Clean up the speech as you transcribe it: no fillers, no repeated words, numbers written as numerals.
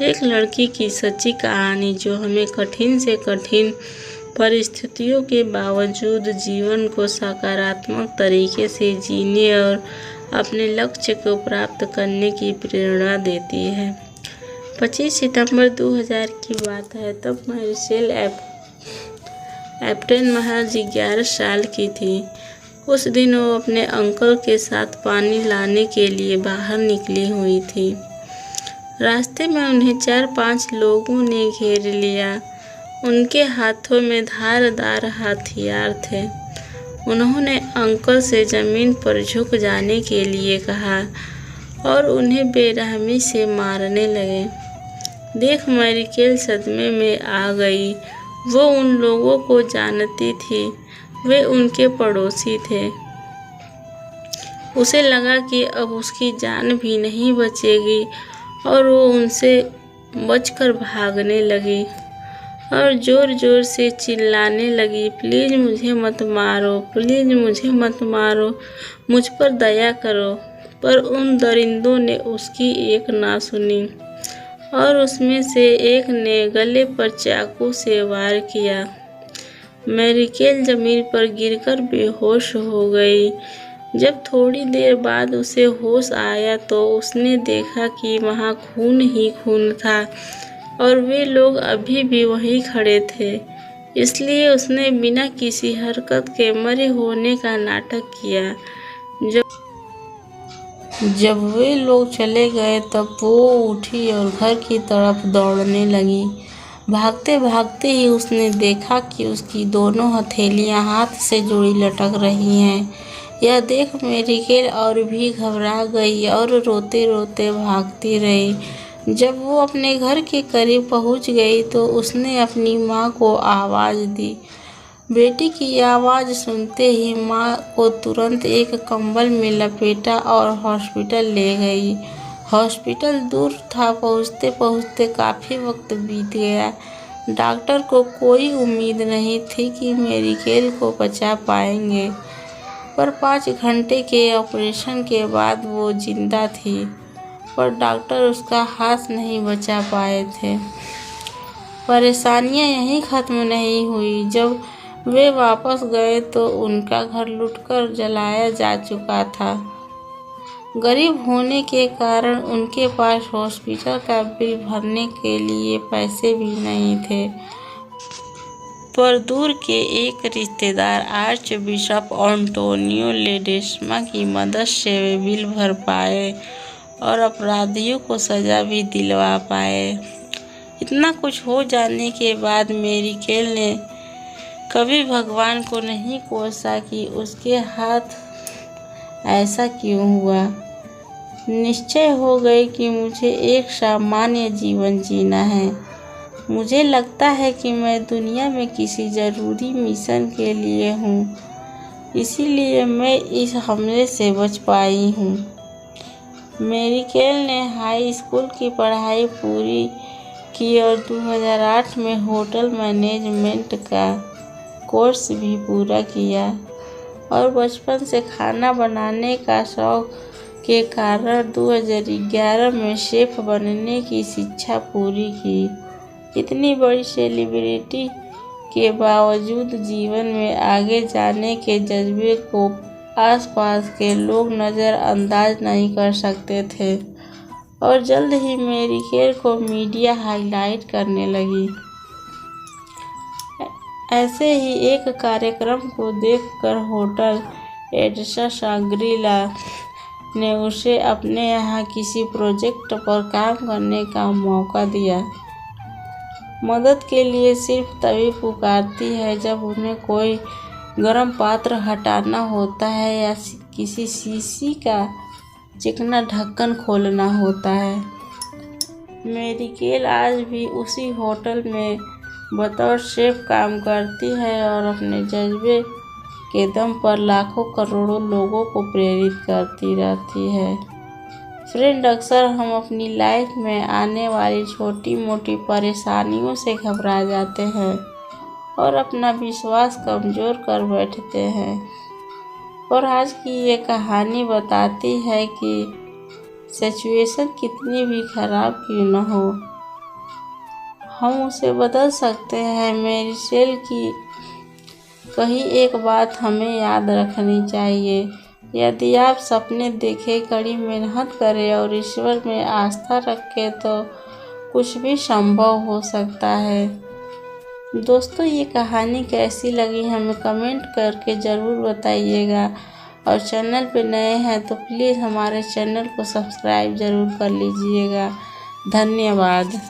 एक लड़की की सच्ची कहानी जो हमें कठिन से कठिन परिस्थितियों के बावजूद जीवन को सकारात्मक तरीके से जीने और अपने लक्ष्य को प्राप्त करने की प्रेरणा देती है। 25 सितंबर 2000 की बात है। तब मैरिसेल एप्टेन महज 11 साल की थी। उस दिन वो अपने अंकल के साथ पानी लाने के लिए बाहर निकली हुई थी। रास्ते में उन्हें 4-5 लोगों ने घेर लिया। उनके हाथों में धारदार हथियार थे। उन्होंने अंकल से जमीन पर झुक जाने के लिए कहा और उन्हें बेरहमी से मारने लगे। देख मैरिकेल सदमे में आ गई। वो उन लोगों को जानती थी, वे उनके पड़ोसी थे। उसे लगा कि अब उसकी जान भी नहीं बचेगी और वो उनसे बचकर भागने लगी और ज़ोर ज़ोर से चिल्लाने लगी, प्लीज़ मुझे मत मारो, प्लीज़ मुझे मत मारो, मुझ पर दया करो। पर उन दरिंदों ने उसकी एक ना सुनी और उसमें से एक ने गले पर चाकू से वार किया। मैरिकेल ज़मीन पर गिरकर बेहोश हो गई। जब थोड़ी देर बाद उसे होश आया तो उसने देखा कि वहाँ खून ही खून था और वे लोग अभी भी वहीं खड़े थे। इसलिए उसने बिना किसी हरकत के मरे होने का नाटक किया। जब वे लोग चले गए तब वो उठी और घर की तरफ दौड़ने लगी। भागते भागते ही उसने देखा कि उसकी दोनों हथेलियां हाथ से जुड़ी लटक रही हैं। यह देख मैरिकेल और भी घबरा गई और रोते रोते भागती रही। जब वो अपने घर के करीब पहुंच गई तो उसने अपनी माँ को आवाज़ दी। बेटी की आवाज़ सुनते ही माँ को तुरंत एक कंबल में लपेटा और हॉस्पिटल ले गई। हॉस्पिटल दूर था। पहुँचते पहुँचते काफ़ी वक्त बीत गया। डॉक्टर को कोई उम्मीद नहीं थी कि मैरिकेल को बचा पाएंगे, पर 5 घंटे के ऑपरेशन के बाद वो जिंदा थी, पर डॉक्टर उसका हाथ नहीं बचा पाए थे। परेशानियां यहीं ख़त्म नहीं हुई। जब वे वापस गए तो उनका घर लूटकर जलाया जा चुका था। गरीब होने के कारण उनके पास हॉस्पिटल का बिल भरने के लिए पैसे भी नहीं थे, पर दूर के एक रिश्तेदार आर्च बिशप एंटोनियो लेडेस्मा की मदद से वे बिल भर पाए और अपराधियों को सज़ा भी दिलवा पाए। इतना कुछ हो जाने के बाद मैरिकेल ने कभी भगवान को नहीं कोसा कि उसके हाथ ऐसा क्यों हुआ। निश्चय हो गई कि मुझे एक सामान्य जीवन जीना है। मुझे लगता है कि मैं दुनिया में किसी ज़रूरी मिशन के लिए हूँ, इसीलिए मैं इस हमले से बच पाई हूँ। मैरिकेल ने हाई स्कूल की पढ़ाई पूरी की और 2008 में होटल मैनेजमेंट का कोर्स भी पूरा किया और बचपन से खाना बनाने का शौक के कारण 2011 में शेफ बनने की शिक्षा पूरी की। इतनी बड़ी सेलिब्रिटी के बावजूद जीवन में आगे जाने के जज्बे को आसपास के लोग नज़रअंदाज नहीं कर सकते थे और जल्द ही मैरिकेल को मीडिया हाईलाइट करने लगी। ऐसे ही एक कार्यक्रम को देखकर होटल एडिसा सांग्रीला ने उसे अपने यहाँ किसी प्रोजेक्ट पर काम करने का मौका दिया। मदद के लिए सिर्फ तभी पुकारती है जब उन्हें कोई गर्म पात्र हटाना होता है या किसी शीशी का चिकना ढक्कन खोलना होता है। मैरिकेल आज भी उसी होटल में बतौर शेफ काम करती है और अपने जज्बे के दम पर लाखों करोड़ों लोगों को प्रेरित करती रहती है। फ्रेंड, अक्सर हम अपनी लाइफ में आने वाली छोटी मोटी परेशानियों से घबरा जाते हैं और अपना विश्वास कमज़ोर कर बैठते हैं, और आज की ये कहानी बताती है कि सिचुएशन कितनी भी ख़राब क्यों न हो, हम उसे बदल सकते हैं। मेरिसेल की कही एक बात हमें याद रखनी चाहिए, यदि आप सपने देखें, कड़ी मेहनत करें और ईश्वर में आस्था रखें तो कुछ भी संभव हो सकता है। दोस्तों, ये कहानी कैसी लगी हमें कमेंट करके ज़रूर बताइएगा, और चैनल पे नए हैं तो प्लीज़ हमारे चैनल को सब्सक्राइब ज़रूर कर लीजिएगा। धन्यवाद।